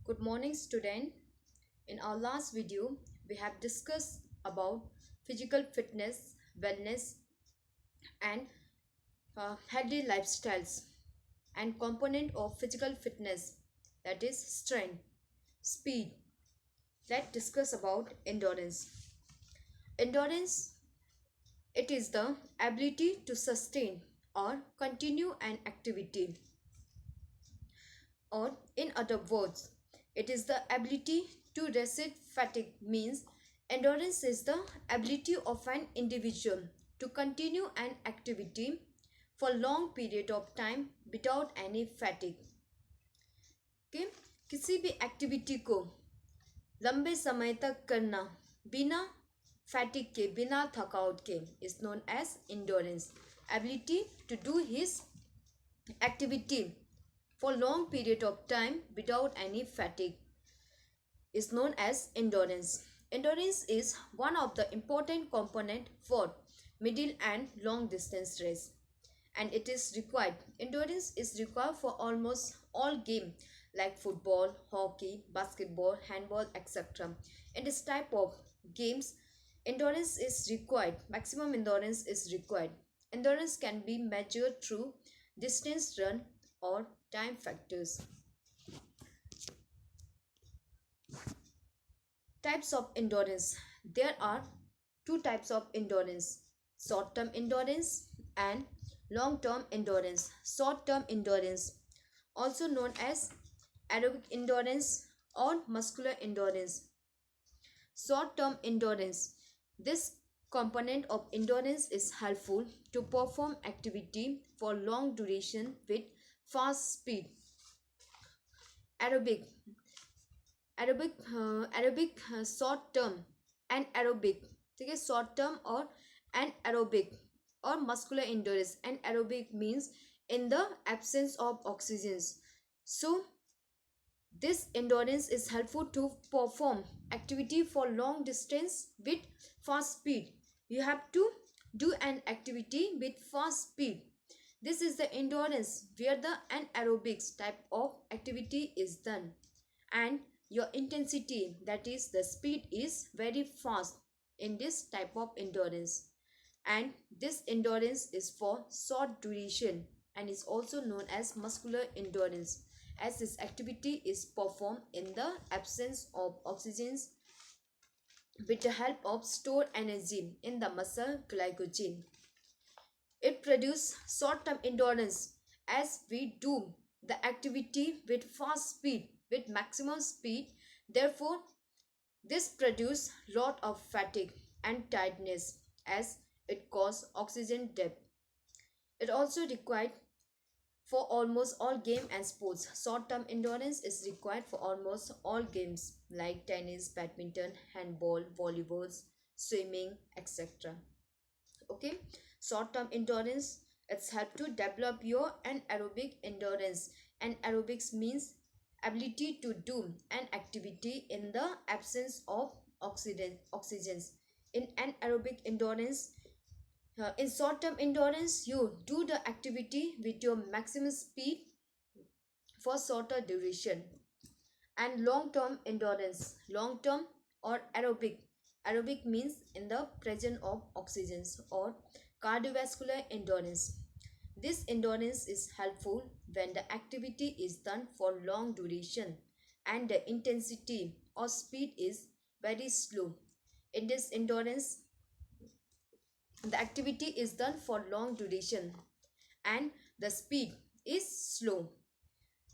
Good morning, student. In our last video, we have discussed about physical fitness, wellness, and healthy lifestyles and component of physical fitness, that is strength, speed. Let's discuss about endurance. Endurance, it is the ability to sustain or continue an activity, or in other words, it is the ability to resist fatigue. Means endurance is the ability of an individual to continue an activity for long period of time without any fatigue. okay? किसी भी activity को लंबे समय तक करना बिना फैटिक के, बिना थकावट के, is known as endurance. Ability to do his activity for long period of time without any fatigue is known as endurance. Endurance is one of the important component for middle and long distance race, and it is required. Endurance is required for almost all game like football, hockey, basketball, handball, etc. In this type of games, endurance is required. Maximum endurance is required. Endurance can be measured through distance run or time factors. Types of endurance. There are two types of endurance: short term endurance and long term endurance. Short term endurance, also known as aerobic endurance or muscular endurance. Short term endurance, this component of endurance is helpful to perform activity for long duration with fast speed. Aerobic, aerobic short term and aerobic, ठीक है, short term or an aerobic or muscular endurance. And aerobic means in the absence of oxygen. So this endurance is helpful to perform activity for long distance with fast speed. You have to do an activity with fast speed. This is the endurance where the anaerobics type of activity is done, and your intensity, that is the speed, is very fast in this type of endurance. And this endurance is for short duration and is also known as muscular endurance, as this activity is performed in the absence of oxygen with the help of stored energy in the muscle glycogen. It produces short-term endurance as we do the activity with fast speed, with maximum speed. Therefore, this produces lot of fatigue and tiredness as it causes oxygen depth. It also required for almost all game and sports. Short-term endurance is required for almost all games like tennis, badminton, handball, volleyball, swimming, etc. Okay, short-term endurance, it's help to develop your anaerobic endurance. And aerobics means ability to do an activity in the absence of oxygens. In anaerobic endurance, in short-term endurance, you do the activity with your maximum speed for shorter duration. And long-term endurance, long-term or aerobic means in the presence of oxygens, or cardiovascular endurance. This endurance is helpful when the activity is done for long duration and the intensity or speed is very slow. In this endurance, the activity is done for long duration and the speed is slow.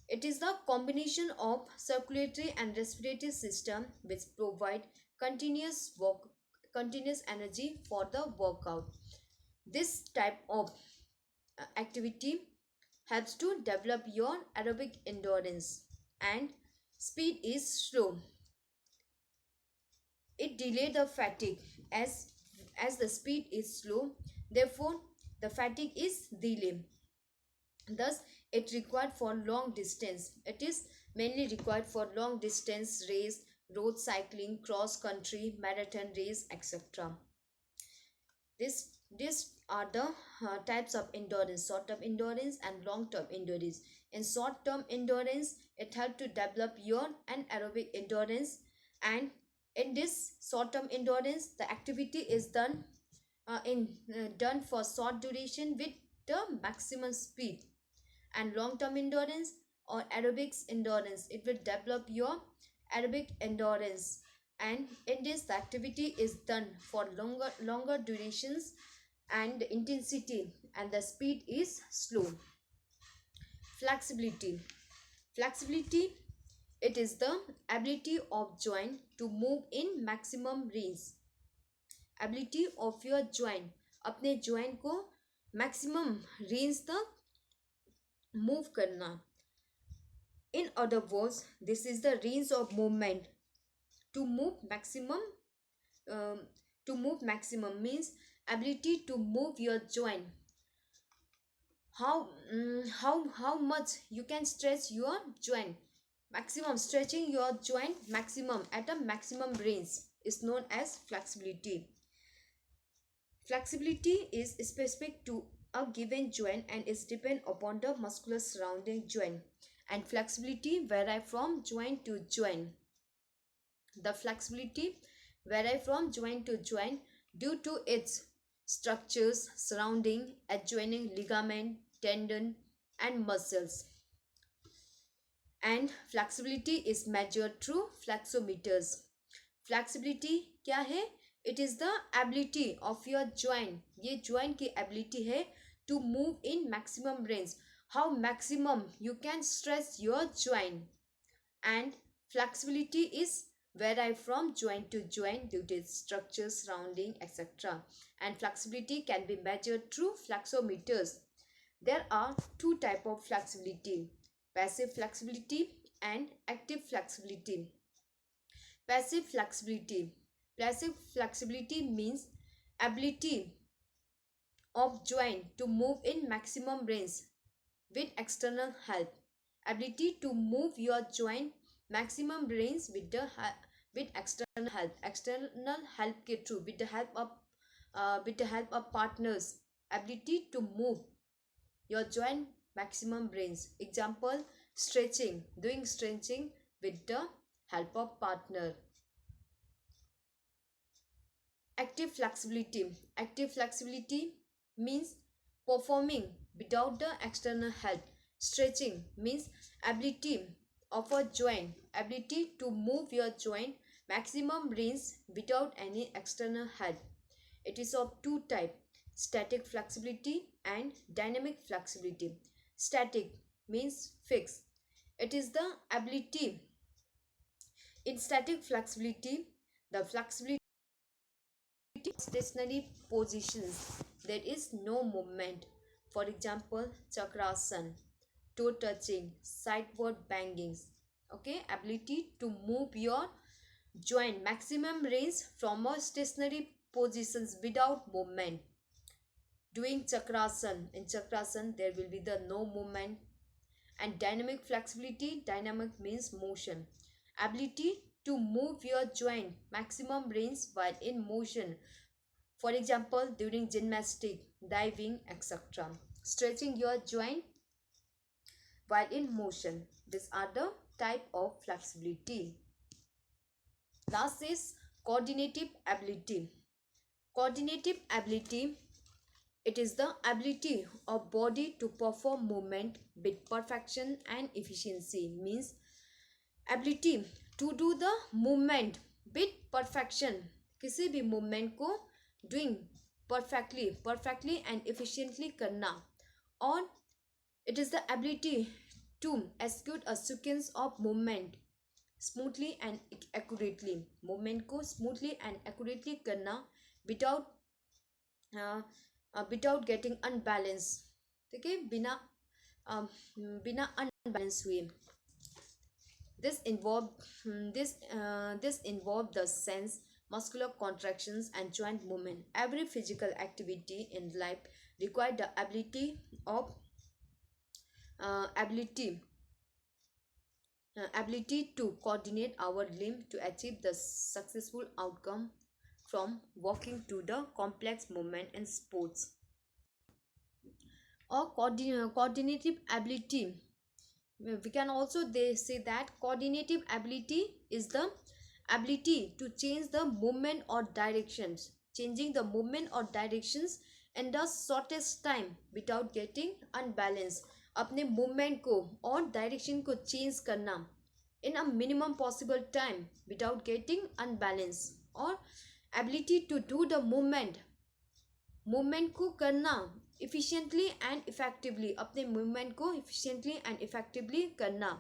It is the combination of circulatory and respiratory system which provide continuous energy for the workout. This type of activity helps to develop your aerobic endurance, and speed is slow. It delays the fatigue as the speed is slow. Therefore, the fatigue is delayed. Thus, it required for long distance. It is mainly required for long distance race, road cycling, cross country, marathon race, etc. This are the types of endurance: short-term endurance and long-term endurance. In short-term endurance, it helps to develop your anaerobic endurance, and in this short-term endurance, the activity is done for short duration with the maximum speed. And long-term endurance or aerobics endurance, it will develop your aerobic endurance, and in this the activity is done for longer durations, and the intensity and the speed is slow. Flexibility, it is the ability of joint to move in maximum range. ability of your joint, अपने joint को maximum range तक move करना. In other words, this is the range of movement to move maximum. To move maximum means ability to move your joint. How much you can stretch your joint. Maximum stretching your joint maximum at a maximum range is known as flexibility. Flexibility is specific to a given joint and is depend upon the muscular surrounding joint, and flexibility vary from joint to joint. The flexibility vary from joint to joint due to its structures surrounding adjoining ligament, tendon, and muscles. And flexibility is measured through flexometers. Flexibility क्या है? It is the ability of your joint. ये joint की ability है to move in maximum range. How maximum you can stretch your joint. And flexibility is vary from joint to joint due to its structure surrounding, etc. And flexibility can be measured through flexometers. There are two types of flexibility: passive flexibility and active flexibility. Passive flexibility means ability of joint to move in maximum range with external help. Ability to move your joint maximum range with external help. External help के through, with the help of partners. Ability to move your joint maximum range. Example: stretching, doing stretching with the help of partner. Active flexibility means performing without the external help. Stretching means ability of a joint, ability to move your joint maximum range without any external help. It is of two types: static flexibility and dynamic flexibility. Static means fixed. It is the ability. In static flexibility, the flexibility stationary positions, there is no movement. For example, chakrasana, toe touching, sideward bangings. Okay, ability to move your joint maximum range from a stationary positions without movement. Doing chakrasana, in chakrasana there will be the no movement. And dynamic flexibility, dynamic means motion. Ability to move your joint maximum range while in motion. For example, during gymnastic, diving, etc. Stretching your joint while in motion. These are the type of flexibility. Last is coordinative ability. Coordinative ability, it is the ability of body to perform movement with perfection and efficiency. Means ability to do the movement with perfection. किसी भी movement को doing perfectly and efficiently करना. और it is the ability to execute a sequence of movement smoothly and accurately. Movement को smoothly and accurately करना without getting unbalanced. ठीक है, बिना unbalanced हुए. This involved the sense, muscular contractions, and joint movement. Every physical activity in life requires the ability to coordinate our limb to achieve the successful outcome, from walking to the complex movement in sports. or coordinative ability. We can also they say that coordinative ability is the ability to change the movement or directions, changing the movement or directions in the shortest time without getting unbalanced. अपने movement को और direction को change करना in a minimum possible time without getting unbalanced, or ability to do the movement को करना efficiently and effectively, अपने movement को efficiently and effectively करना,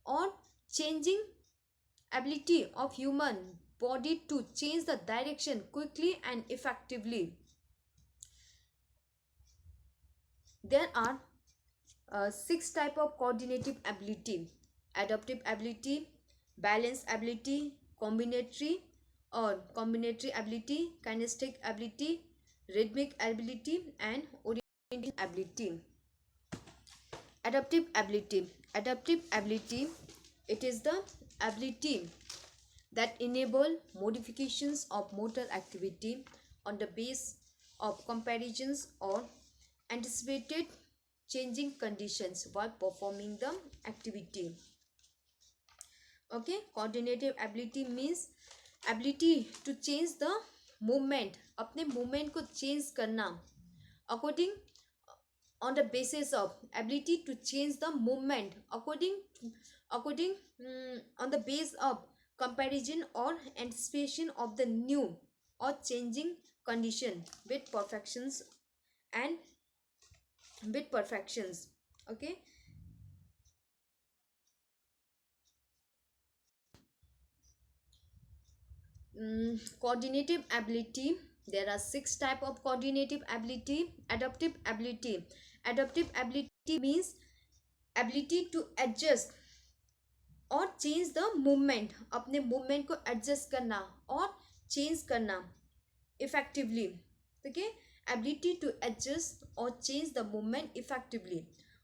और changing ability of human body to change the direction quickly and effectively. There are six type of coordinative ability: adaptive ability, balance ability, combinatory ability, kinesthetic ability, rhythmic ability, and orientation ability. Adaptive ability, it is the ability that enable modifications of motor activity on the base of comparisons or anticipated changing conditions while performing the activity. Okay, coordinative ability means ability to change the movement, अपने movement को change करना according on the basis of ability to change the movement according on the base of comparison or anticipation of the new or changing condition with perfections and with perfections. Okay, coordinative ability, there are six type of coordinative ability. Adaptive ability means ability to adjust और change the movement, अपने movement को adjust करना और change करना effectively. ठीक है, ability to adjust और change the movement effectively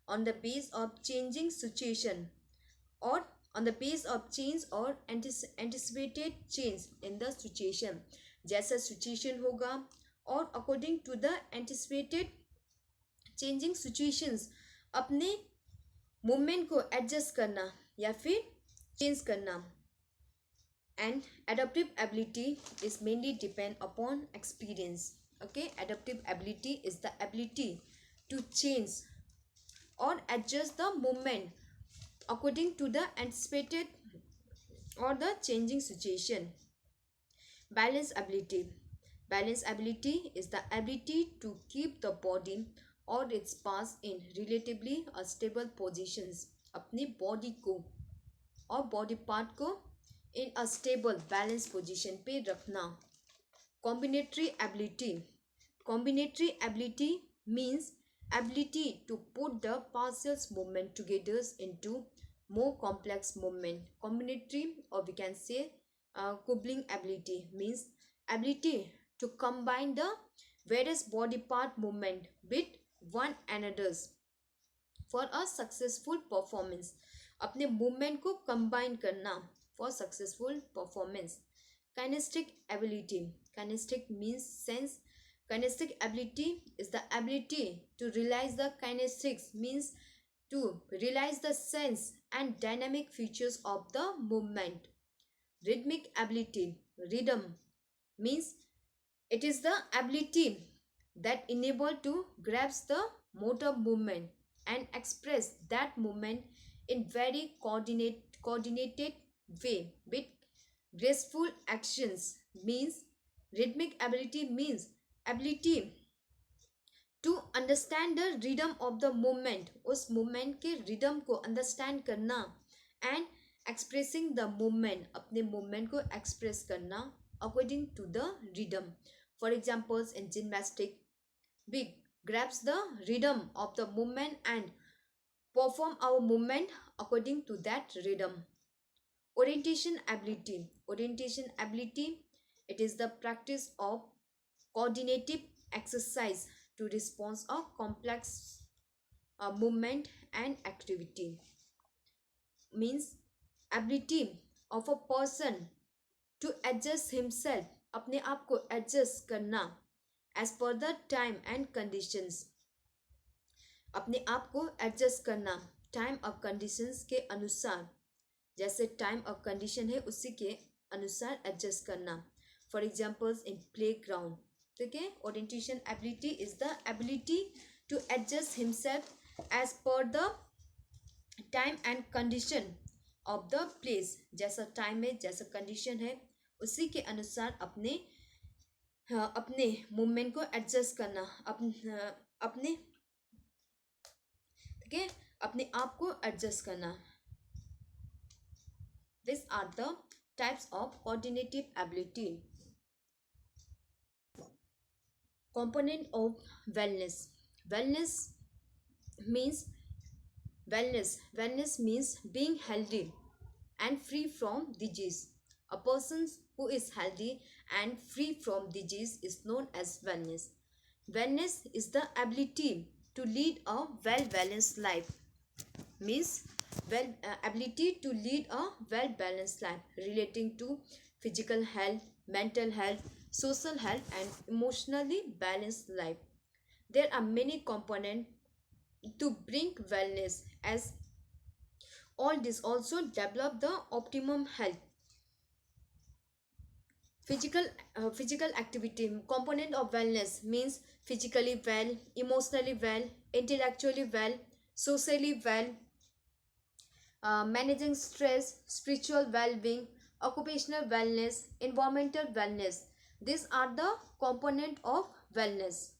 on the base of changing situation, और on the base of change or anticipated change in the situation. जैसा सिचुएशन होगा और according to the anticipated changing situations अपने movement को adjust करना या फिर चेंज करना. And adaptive ability is mainly depend upon experience. Okay, adaptive ability is the ability to change or adjust the movement according to the anticipated or the changing situation. Balance ability. Balance ability is the ability to keep the body or its parts in relatively a stable positions. अपनी body को और body part को in a stable balanced position पे रखना. Combinatory ability. Combinatory ability means ability to put the partial movement together into more complex movement. Combinatory, or we can say coupling ability, means ability to combine the various body part movement with one another's for a successful performance. अपने movement को combine करना for successful performance. Kinesthetic ability. Kinesthetic means sense. Kinesthetic ability is the ability to realize the kinetics, means to realize the sense and dynamic features of the movement. Rhythmic ability. Rhythm means it is the ability that enable to grasp the motor movement and express that movement in very coordinated way with graceful actions. Means rhythmic ability means ability to understand the rhythm of the movement, उस movement के rhythm को understand करना, and expressing the movement, अपने movement को express करना according to the rhythm. For examples, in gymnastic we grasp the rhythm of the movement and perform our movement according to that rhythm. Orientation ability. Orientation ability, it is the practice of coordinative exercise to respond a complex movement and activity. Means ability of a person to adjust himself, अपने आप को adjust करना as per the time and conditions. अपने आप को adjust करना time और conditions के अनुसार, जैसे टाइम और कंडीशन है उसी के अनुसार एडजस्ट करना. For examples in playground. ठीक है. Orientation ability is the ability to adjust himself as per the time and condition of the place. जैसा टाइम है, जैसा कंडीशन है, उसी के अनुसार अपने अपने मूवमेंट को एडजस्ट करना, अपने ठीक है, अपने आप को एडजस्ट करना. These are the types of coordinative ability. Component of wellness. Wellness means wellness means being healthy and free from disease. A person who is healthy and free from disease is known as wellness. Wellness is the ability to lead a well balanced life. Means ability to lead a well balanced life relating to physical health, mental health, social health and emotionally balanced life. There are many components to bring wellness, as all this also develop the optimum health. Physical activity component of wellness means physically well, emotionally well, intellectually well, socially well, managing stress, spiritual well-being, occupational wellness, environmental wellness. These are the component of wellness.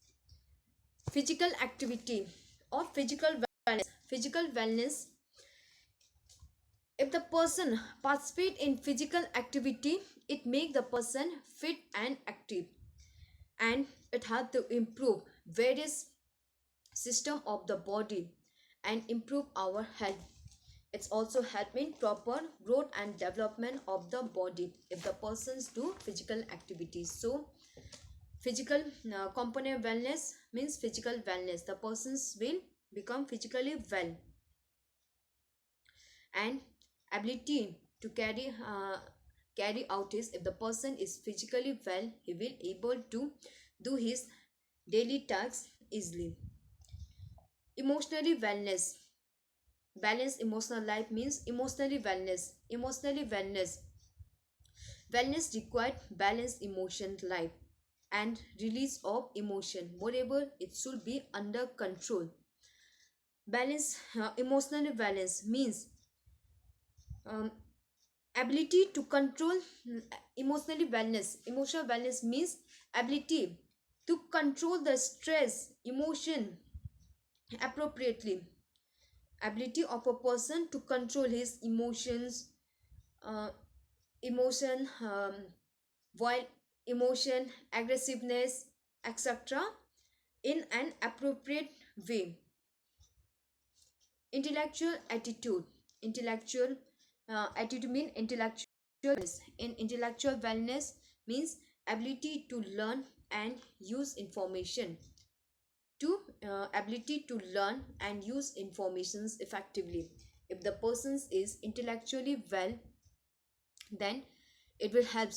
Physical activity or physical wellness. Physical wellness. If the person participate in physical activity, it make the person fit and active, and it help to improve various system of the body and improve our health. It's also help in proper growth and development of the body if the persons do physical activities. So physical component wellness means physical wellness. The persons will become physically well, and ability to carry out is, if the person is physically well, he will able to do his daily tasks easily. Emotionally wellness. Balanced emotional life means emotionally wellness. Emotionally wellness. Wellness required balanced emotion life and release of emotion. Moreover, it should be under control. Balance, emotionally balance means um, ability to control. Emotionally wellness. Emotional wellness means ability to control the stress, emotion appropriately. Ability of a person to control his emotions, uh, emotion, while emotion, aggressiveness, etc., in an appropriate way. Intellectual attitude. Intellectual attitude means intellectual wellness. In intellectual wellness means ability to learn and use information. To ability to learn and use informations effectively. If the person is intellectually well, then it will help,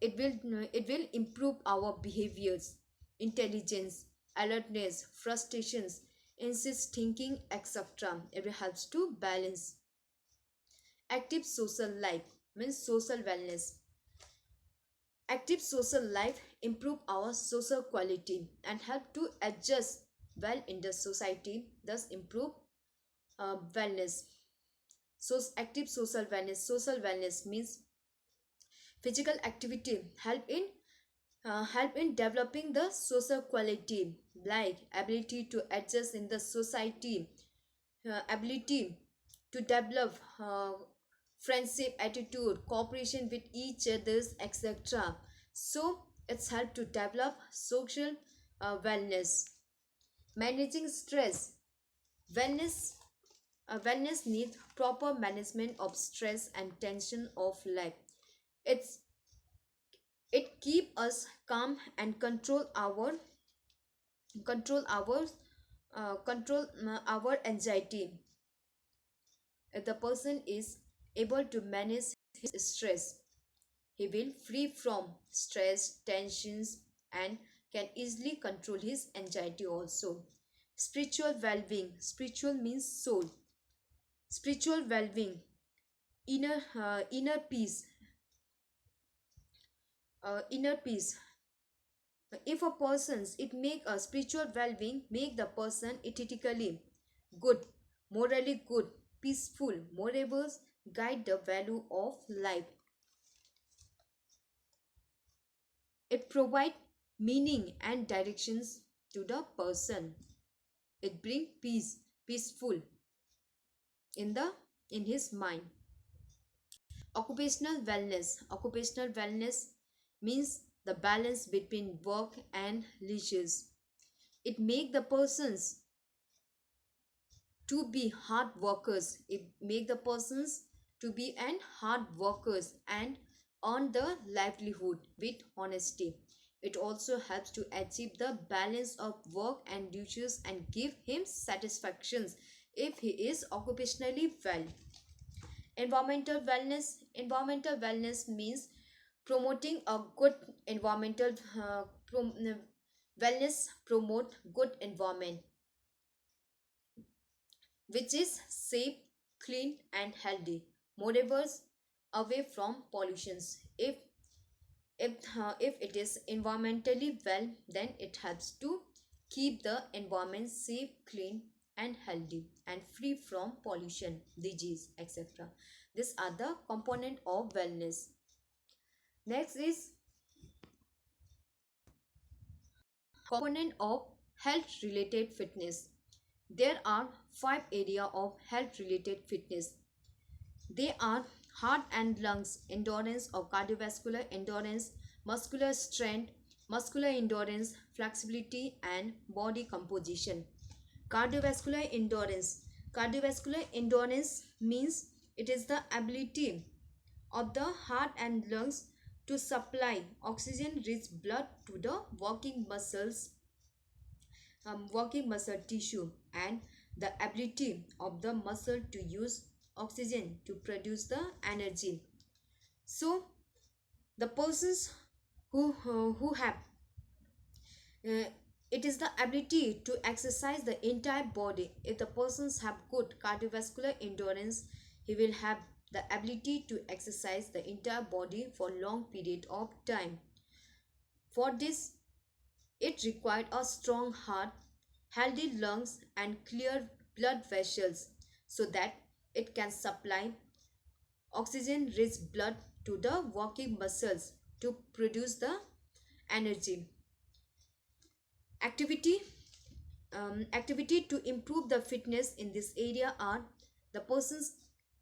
it will improve our behaviors, intelligence, alertness, frustrations, insist thinking, etc. It will helps to balance. Active social life means social wellness. Active social life improve our social quality and help to adjust well in the society, thus improve wellness. So active social wellness. Social wellness means physical activity help in developing the social quality, like ability to adjust in the society, ability to develop friendship, attitude, cooperation with each others, etc. So it's help to develop social wellness. Managing stress. Wellness wellness needs proper management of stress and tension of life. It keep us calm and control our our anxiety. If the person is able to manage his stress, he will free from stress, tensions, and can easily control his anxiety also. Spiritual well-being. Spiritual means soul. Spiritual well-being, inner peace. Inner peace. If a person's it make a spiritual well-being make the person ethically good, morally good, peaceful, moreover guide the value of life. It provide meaning and directions to the person. It bring peace, peaceful in the in his mind. Occupational wellness. Occupational wellness means the balance between work and leisures. It make the persons to be hard workers. It make the persons to be an hard workers and earn the livelihood with honesty. It also helps to achieve the balance of work and duties and give him satisfactions if he is occupationally well. Environmental wellness. Environmental wellness means promoting a good environmental wellness promote good environment which is safe, clean and healthy. Moreover, away from pollutions. If it is environmentally well, then it helps to keep the environment safe, clean and healthy and free from pollution, disease, etc. These are the component of wellness. Next is component of health related fitness. There are 5 areas of health related fitness. They are heart and lungs endurance or cardiovascular endurance, muscular strength, muscular endurance, flexibility and body composition. Cardiovascular endurance. Cardiovascular endurance means it is the ability of the heart and lungs to supply oxygen rich blood to the working muscle tissue and the ability of the muscle to use oxygen to produce the energy. So the persons who have it is the ability to exercise the entire body. If the persons have good cardiovascular endurance, he will have the ability to exercise the entire body for long period of time. For this, it required a strong heart, healthy lungs and clear blood vessels so that it can supply oxygen rich blood to the working muscles to produce the energy. Activity activity to improve the fitness in this area are the persons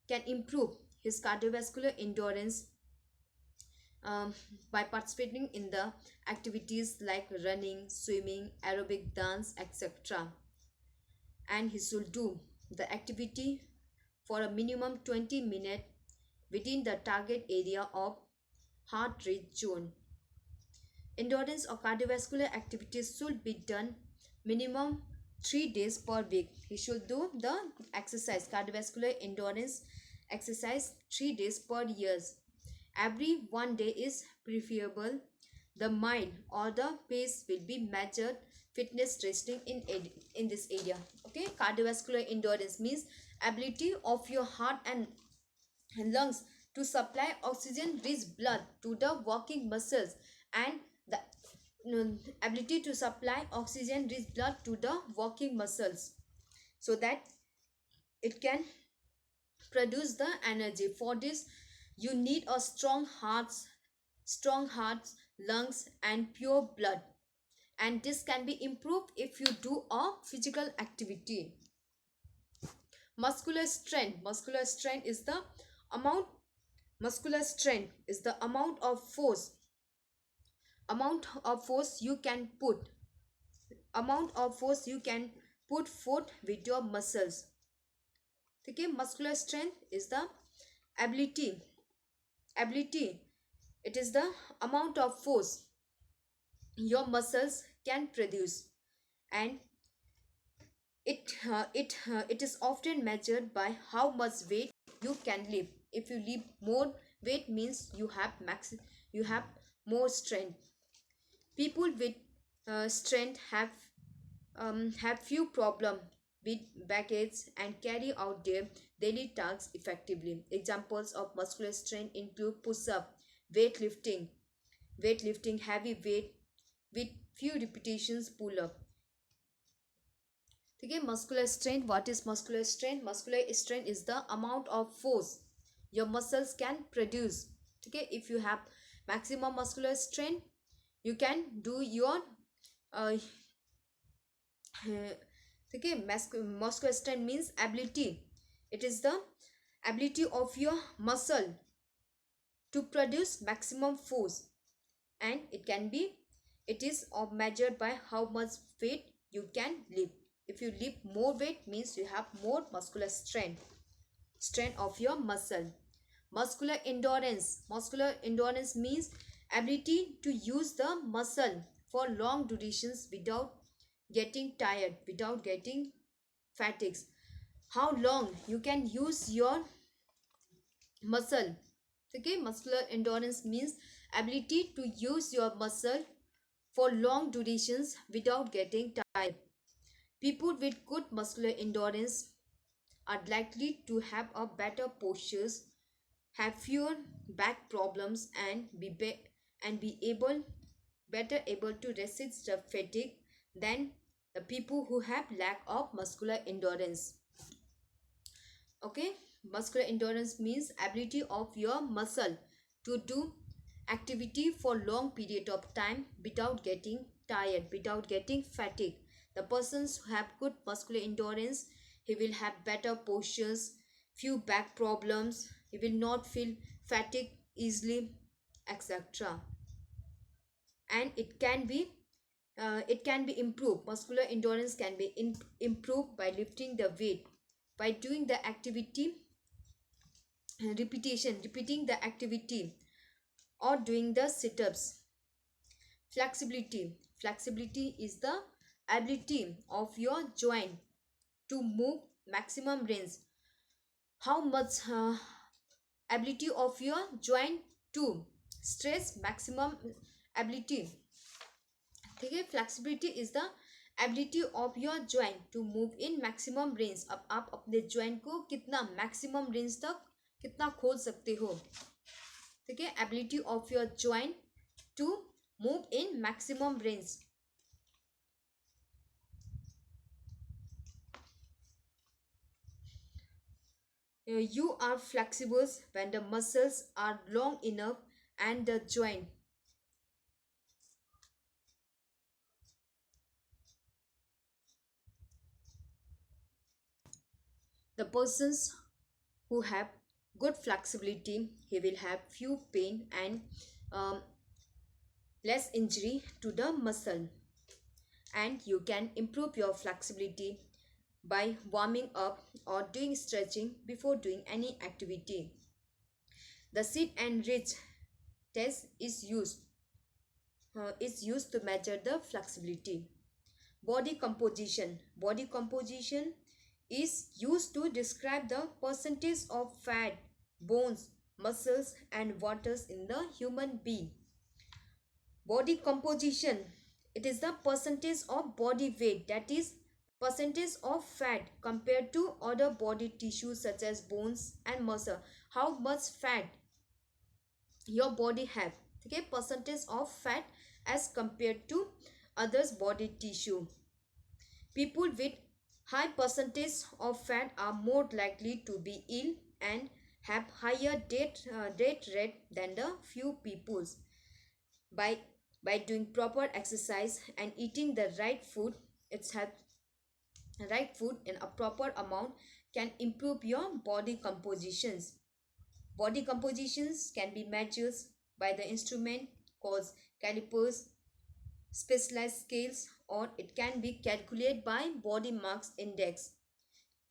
can improve his cardiovascular endurance um, by participating in the activities like running, swimming, aerobic dance, etc. And he should do the activity for a minimum 20 minutes within the target area of heart rate zone. Endurance or cardiovascular activities should be done minimum 3 days per week. He should do the exercise, cardiovascular endurance exercise 3 days per year. Every 1 day is preferable. The mile or the pace will be measured fitness testing in this area. Okay, cardiovascular endurance means ability of your heart and lungs to supply oxygen rich blood to the working muscles and the ability to supply oxygen rich blood to the working muscles so that it can produce the energy. For this you need a strong hearts, lungs and pure blood, and this can be improved if you do a physical activity. Muscular strength. Muscular strength is the amount of force you can put forth with your muscles. Okay, muscular strength is the ability it is the amount of force your muscles can produce, and it is often measured by how much weight you can lift. If you lift more weight means you have more strength. People with strength have have few problem with backaches and carry out their daily tasks effectively. Examples of muscular strength include push-up, weightlifting, heavy weight with few repetitions, pull-up. Okay, muscular strength. What is muscular strength? Muscular strength is the amount of force your muscles can produce. Okay, if you have maximum muscular strength, you can do your uh, okay, muscular strength means ability. It is the ability of your muscle to produce maximum force, and it is measured by how much weight you can lift. If you lift more weight, means you have more muscular strength of your muscle. Muscular endurance means ability to use the muscle for long durations without getting tired, without getting fatigues. How long you can use your muscle. Okay, muscular endurance means ability to use your muscle for long durations without getting tired. People with good muscular endurance are likely to have a better postures, have fewer back problems, and be able better able to resist the fatigue than the people who have lack of muscular endurance. Okay, muscular endurance means ability of your muscle to do activity for long period of time without getting tired, without getting fatigue. The persons who have good muscular endurance, he will have better postures, few back problems, he will not feel fatigue easily, etc. And it can be improved. Muscular endurance can be improved by lifting the weight, by doing the activity repeating the activity, or doing the sit-ups. Flexibility is the ability of your joint to move maximum range. How much ability of your joint to stretch maximum ability. ठीक है, flexibility is the ability of your joint to move in maximum range. अब आप अपने joint को कितना maximum range तक कितना खोल सकते हो. ठीक है, ability of your joint to move in maximum range. You are flexible when the muscles are long enough and the joint. The persons who have good flexibility, he will have few pain and um, less injury to the muscle. And you can improve your flexibility by warming up or doing stretching before doing any activity. The sit and reach test is used to measure the flexibility. Body composition is used to describe the percentage of fat, bones, muscles and waters in the human being. Body composition, it is the percentage of body weight, that is percentage of fat compared to other body tissues such as bones and muscle. How much fat your body have. Okay, percentage of fat as compared to others body tissue. People with high percentage of fat are more likely to be ill and have higher death rate than the few peoples. By doing proper exercise and eating the right food in a proper amount can improve your body compositions. Body compositions can be measured by the instrument called calipers, specialized scales, or it can be calculated by body mass index.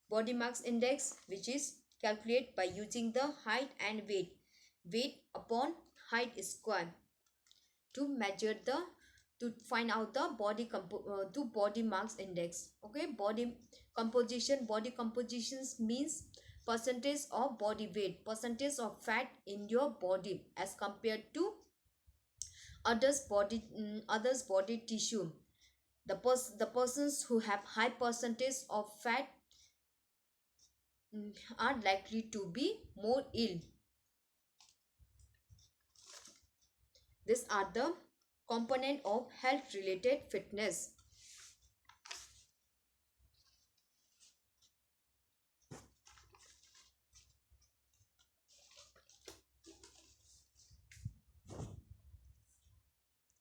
Body mass index, which is calculated by using the height and weight upon height square to measure to find out the body mass index. Okay, body compositions means percentage of body weight, percentage of fat in your body as compared to others body tissue. The persons who have high percentage of fat are likely to be more ill. These are the component of health related fitness.